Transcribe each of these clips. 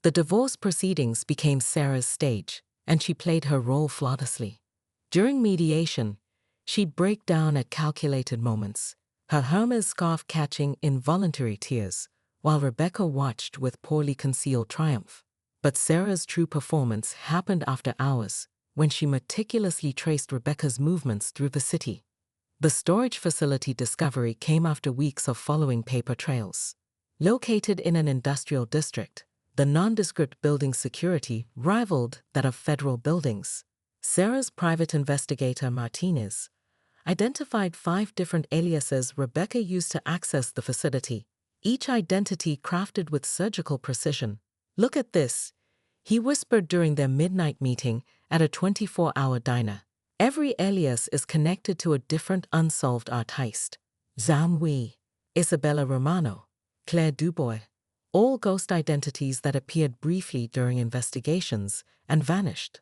The divorce proceedings became Sarah's stage, and she played her role flawlessly. During mediation, she'd break down at calculated moments, her Hermes scarf catching involuntary tears, while Rebecca watched with poorly concealed triumph. But Sarah's true performance happened after hours, when she meticulously traced Rebecca's movements through the city. The storage facility discovery came after weeks of following paper trails. Located in an industrial district, the nondescript building's security rivaled that of federal buildings. Sarah's private investigator, Martinez, identified 5 different aliases Rebecca used to access the facility, each identity crafted with surgical precision. "Look at this," he whispered during their midnight meeting at a 24-hour diner. "Every alias is connected to a different unsolved art heist. Zhang Wei, Isabella Romano, Claire Dubois, all ghost identities that appeared briefly during investigations and vanished."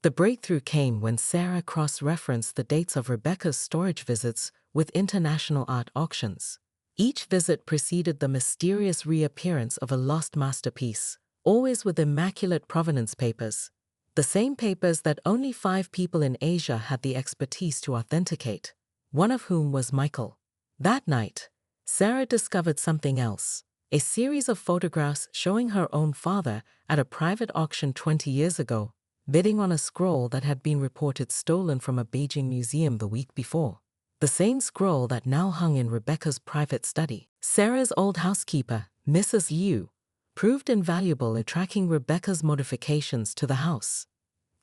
The breakthrough came when Sarah cross-referenced the dates of Rebecca's storage visits with international art auctions. Each visit preceded the mysterious reappearance of a lost masterpiece, always with immaculate provenance papers, the same papers that only 5 people in Asia had the expertise to authenticate, one of whom was Michael. That night, Sarah discovered something else, a series of photographs showing her own father at a private auction 20 years ago, bidding on a scroll that had been reported stolen from a Beijing museum the week before. The same scroll that now hung in Rebecca's private study. Sarah's old housekeeper, Mrs. Liu, proved invaluable in tracking Rebecca's modifications to the house.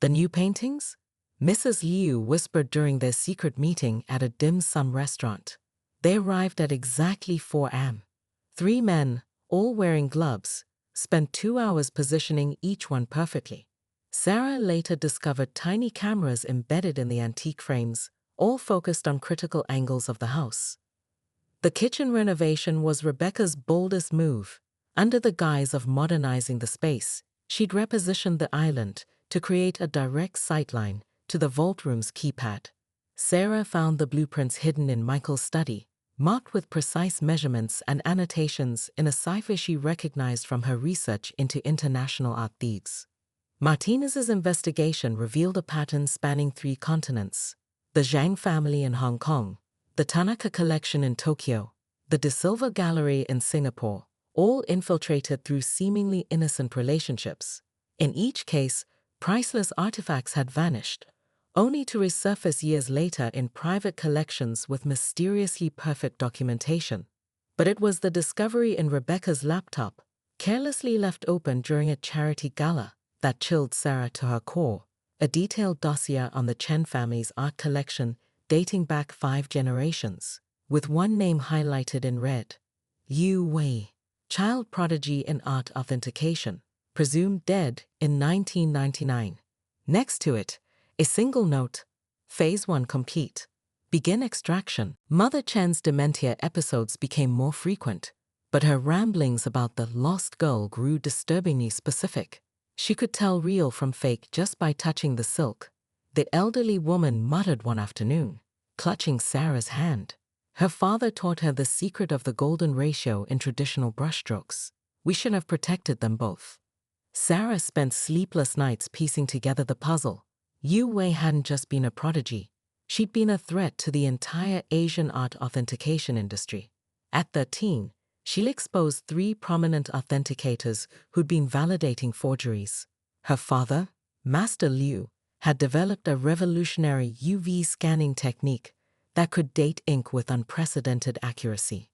"The new paintings?" Mrs. Liu whispered during their secret meeting at a dim sum restaurant. They arrived at exactly 4 a.m. 3 men, all wearing gloves, spent 2 hours positioning each one perfectly. Sarah later discovered tiny cameras embedded in the antique frames, all focused on critical angles of the house. The kitchen renovation was Rebecca's boldest move. Under the guise of modernizing the space, she'd repositioned the island to create a direct sightline to the vault room's keypad. Sarah found the blueprints hidden in Michael's study, marked with precise measurements and annotations in a cipher she recognized from her research into international art thieves. Martinez's investigation revealed a pattern spanning 3 continents: the Zhang family in Hong Kong, the Tanaka collection in Tokyo, the De Silva Gallery in Singapore, all infiltrated through seemingly innocent relationships. In each case, priceless artifacts had vanished, only to resurface years later in private collections with mysteriously perfect documentation. But it was the discovery in Rebecca's laptop, carelessly left open during a charity gala, that chilled Sarah to her core. A detailed dossier on the Chen family's art collection dating back 5 generations, with one name highlighted in red: Yu Wei, child prodigy in art authentication, presumed dead in 1999. Next to it, a single note: Phase 1 complete. Begin extraction. Mother Chen's dementia episodes became more frequent, but her ramblings about the lost girl grew disturbingly specific. She could tell real from fake just by touching the silk, the elderly woman muttered one afternoon, clutching Sarah's hand. Her father taught her the secret of the golden ratio in traditional brushstrokes. "We should have protected them both." Sarah spent sleepless nights piecing together the puzzle. Yu Wei hadn't just been a prodigy. She'd been a threat to the entire Asian art authentication industry. At 13, she'd exposed 3 prominent authenticators who'd been validating forgeries. Her father, Master Liu, had developed a revolutionary UV scanning technique that could date ink with unprecedented accuracy.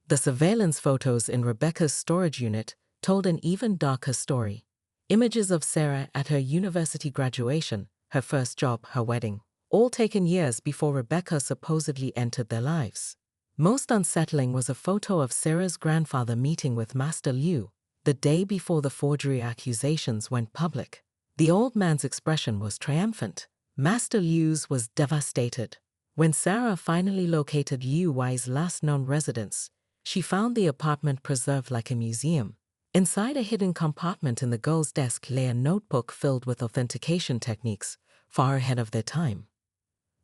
The surveillance photos in Rebecca's storage unit told an even darker story. Images of Sarah at her university graduation, her first job, her wedding, all taken years before Rebecca supposedly entered their lives. Most unsettling was a photo of Sarah's grandfather meeting with Master Liu the day before the forgery accusations went public. The old man's expression was triumphant. Master Liu's was devastated. When Sarah finally located Liu Wei's last known residence, she found the apartment preserved like a museum. Inside a hidden compartment in the girl's desk lay a notebook filled with authentication techniques, far ahead of their time.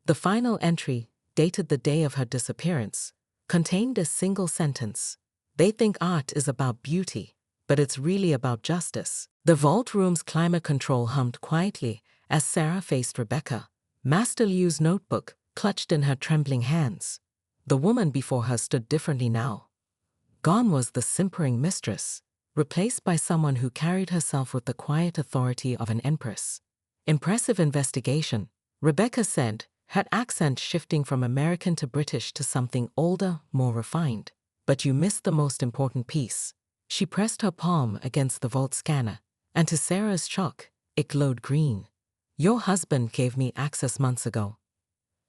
The final entry, dated the day of her disappearance, contained a single sentence: "They think art is about beauty, but it's really about justice. The vault room's climate control hummed quietly as Sarah faced Rebecca, Master Liu's notebook clutched in her trembling hands. The woman before her stood differently now. Gone was the simpering mistress, replaced by someone who carried herself with the quiet authority of an empress. Impressive investigation, Rebecca said, her accent shifting from American to British to something older, more refined. But you missed the most important piece. She pressed her palm against the vault scanner, and to Sarah's shock, it glowed green. Your husband gave me access months ago.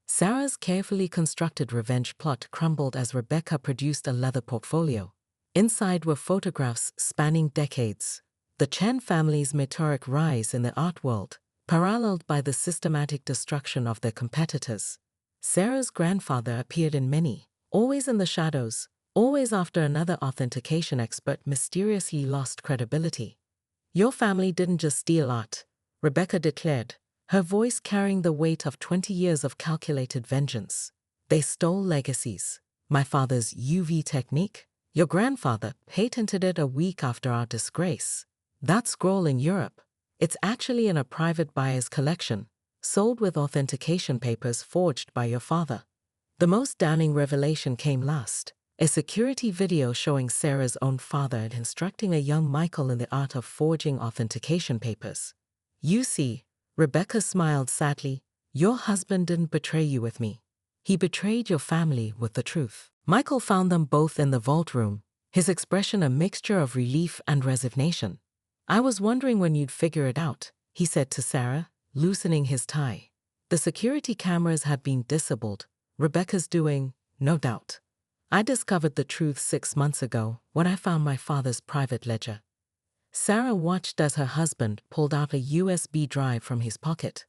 Sarah's carefully constructed revenge plot crumbled as Rebecca produced a leather portfolio. Inside were photographs spanning decades. The Chen family's meteoric rise in the art world, paralleled by the systematic destruction of their competitors. Sarah's grandfather appeared in many, always in the shadows, always after another authentication expert mysteriously lost credibility. Your family didn't just steal art, Rebecca declared, her voice carrying the weight of 20 years of calculated vengeance. They stole legacies. My father's UV technique, your grandfather patented it a week after our disgrace. That scroll in Europe, it's actually in a private buyer's collection, sold with authentication papers forged by your father. The most damning revelation came last. A security video showing Sarah's own father instructing a young Michael in the art of forging authentication papers. You see, Rebecca smiled sadly, your husband didn't betray you with me. He betrayed your family with the truth. Michael found them both in the vault room, his expression a mixture of relief and resignation. I was wondering when you'd figure it out, he said to Sarah, loosening his tie. The security cameras had been disabled, Rebecca's doing, no doubt. I discovered the truth 6 months ago when I found my father's private ledger. Sarah watched as her husband pulled out a USB drive from his pocket.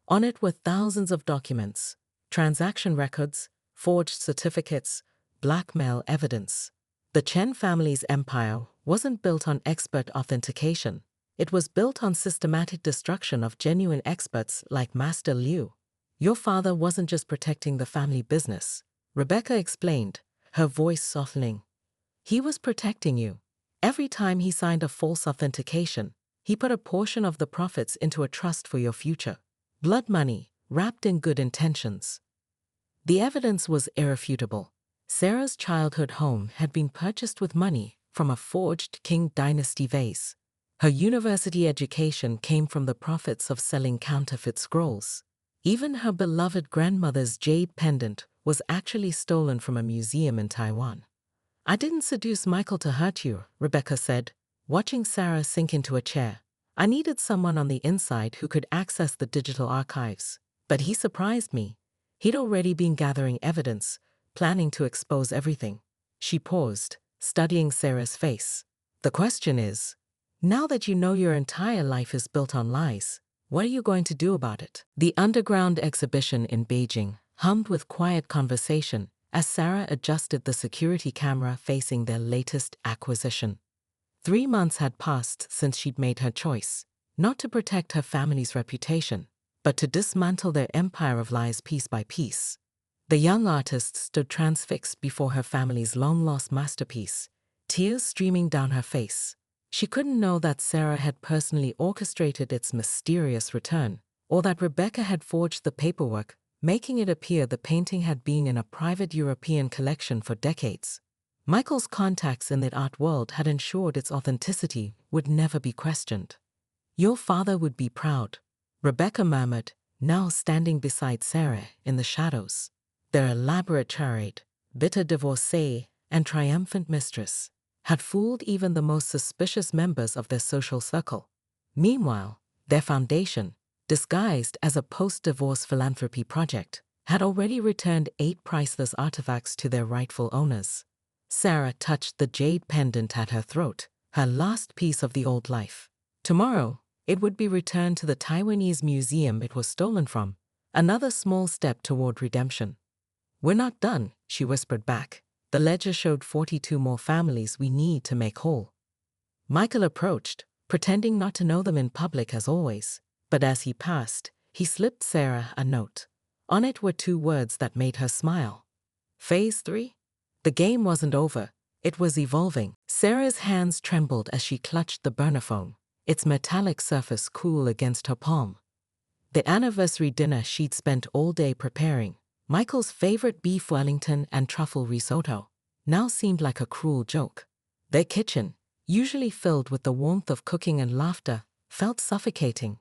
On it were thousands of documents, transaction records, forged certificates, blackmail evidence. The Chen family's empire wasn't built on expert authentication. It was built on systematic destruction of genuine experts like Master Liu. Your father wasn't just protecting the family business, Rebecca explained, her voice softening. He was protecting you. Every time he signed a false authentication, he put a portion of the profits into a trust for your future. Blood money, wrapped in good intentions. The evidence was irrefutable. Sarah's childhood home had been purchased with money from a forged Qing dynasty vase. Her university education came from the profits of selling counterfeit scrolls. Even her beloved grandmother's jade pendant was actually stolen from a museum in Taiwan. I didn't seduce Michael to hurt you, Rebecca said, watching Sarah sink into a chair. I needed someone on the inside who could access the digital archives. But he surprised me. He'd already been gathering evidence, planning to expose everything. She paused, studying Sarah's face. The question is, now that you know your entire life is built on lies, what are you going to do about it? The underground exhibition in Beijing hummed with quiet conversation as Sarah adjusted the security camera facing their latest acquisition. 3 months had passed since she'd made her choice, not to protect her family's reputation, but to dismantle their empire of lies piece by piece. The young artist stood transfixed before her family's long-lost masterpiece, tears streaming down her face. She couldn't know that Sarah had personally orchestrated its mysterious return, or that Rebecca had forged the paperwork, making it appear the painting had been in a private European collection for decades. Michael's contacts in the art world had ensured its authenticity would never be questioned. Your father would be proud, Rebecca murmured, now standing beside Sarah in the shadows. Their elaborate charade, bitter divorcee and triumphant mistress, had fooled even the most suspicious members of their social circle. Meanwhile, their foundation, disguised as a post-divorce philanthropy project, had already returned 8 priceless artifacts to their rightful owners. Sarah touched the jade pendant at her throat, her last piece of the old life. Tomorrow, it would be returned to the Taiwanese museum it was stolen from, another small step toward redemption. We're not done, she whispered back. The ledger showed 42 more families we need to make whole. Michael approached, pretending not to know them in public as always. But as he passed, he slipped Sarah a note. On it were 2 words that made her smile. Phase 3? The game wasn't over. It was evolving. Sarah's hands trembled as she clutched the burner phone, its metallic surface cool against her palm. The anniversary dinner she'd spent all day preparing, Michael's favorite beef Wellington and truffle risotto, now seemed like a cruel joke. Their kitchen, usually filled with the warmth of cooking and laughter, felt suffocating.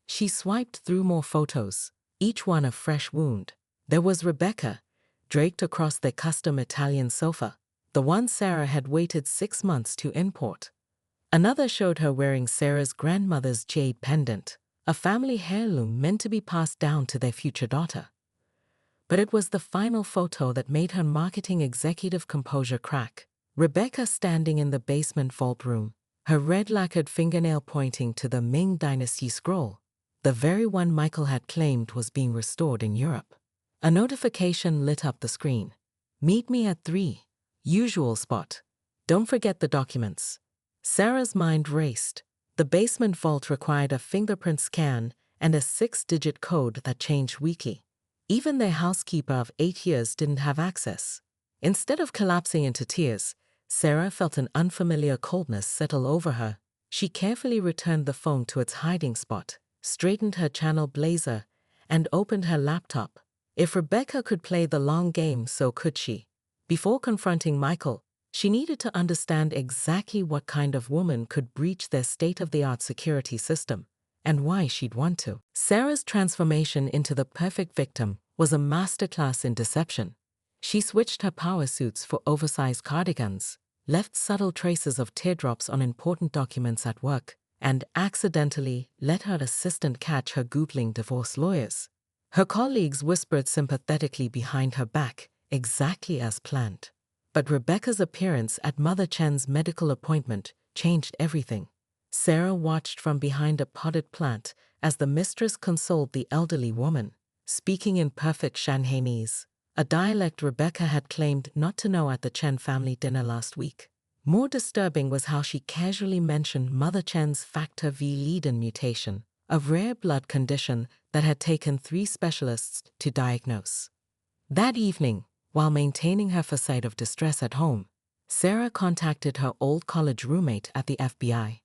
She swiped through more photos, each one a fresh wound. There was Rebecca, draped across their custom Italian sofa, the one Sarah had waited 6 months to import. Another showed her wearing Sarah's grandmother's jade pendant, a family heirloom meant to be passed down to their future daughter. But it was the final photo that made her marketing executive composure crack. Rebecca standing in the basement vault room, her red-lacquered fingernail pointing to the Ming Dynasty scroll, the very one Michael had claimed was being restored in Europe. A notification lit up the screen. "Meet me at 3. Usual spot. Don't forget the documents." Sarah's mind raced. The basement vault required a fingerprint scan and a 6-digit code that changed weekly. Even their housekeeper of 8 years didn't have access. Instead of collapsing into tears, Sarah felt an unfamiliar coldness settle over her. She carefully returned the phone to its hiding spot, straightened her channel blazer, and opened her laptop. If Rebecca could play the long game, so could she. Before confronting Michael, she needed to understand exactly what kind of woman could breach their state-of-the-art security system, and why she'd want to. Sarah's transformation into the perfect victim was a masterclass in deception. She switched her power suits for oversized cardigans, left subtle traces of teardrops on important documents at work, and accidentally let her assistant catch her Googling divorce lawyers. Her colleagues whispered sympathetically behind her back, exactly as planned. But Rebecca's appearance at Mother Chen's medical appointment changed everything. Sarah watched from behind a potted plant as the mistress consoled the elderly woman, speaking in perfect Shanghainese, a dialect Rebecca had claimed not to know at the Chen family dinner last week. More disturbing was how she casually mentioned Mother Chen's Factor V Leiden mutation, a rare blood condition that had taken 3 specialists to diagnose. That evening, while maintaining her facade of distress at home, Sarah contacted her old college roommate at the FBI.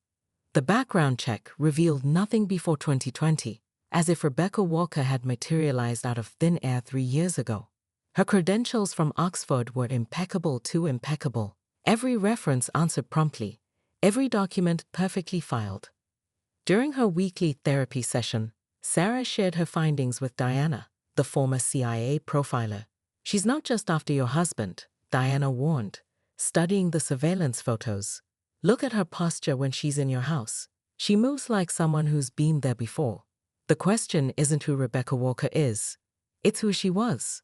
The background check revealed nothing before 2020, as if Rebecca Walker had materialized out of thin air 3 years ago. Her credentials from Oxford were impeccable too impeccable. Every reference answered promptly, every document perfectly filed. During her weekly therapy session, Sarah shared her findings with Diana, the former CIA profiler. "She's not just after your husband," Diana warned, studying the surveillance photos. "Look at her posture when she's in your house. She moves like someone who's been there before." The question isn't who Rebecca Walker is, it's who she was.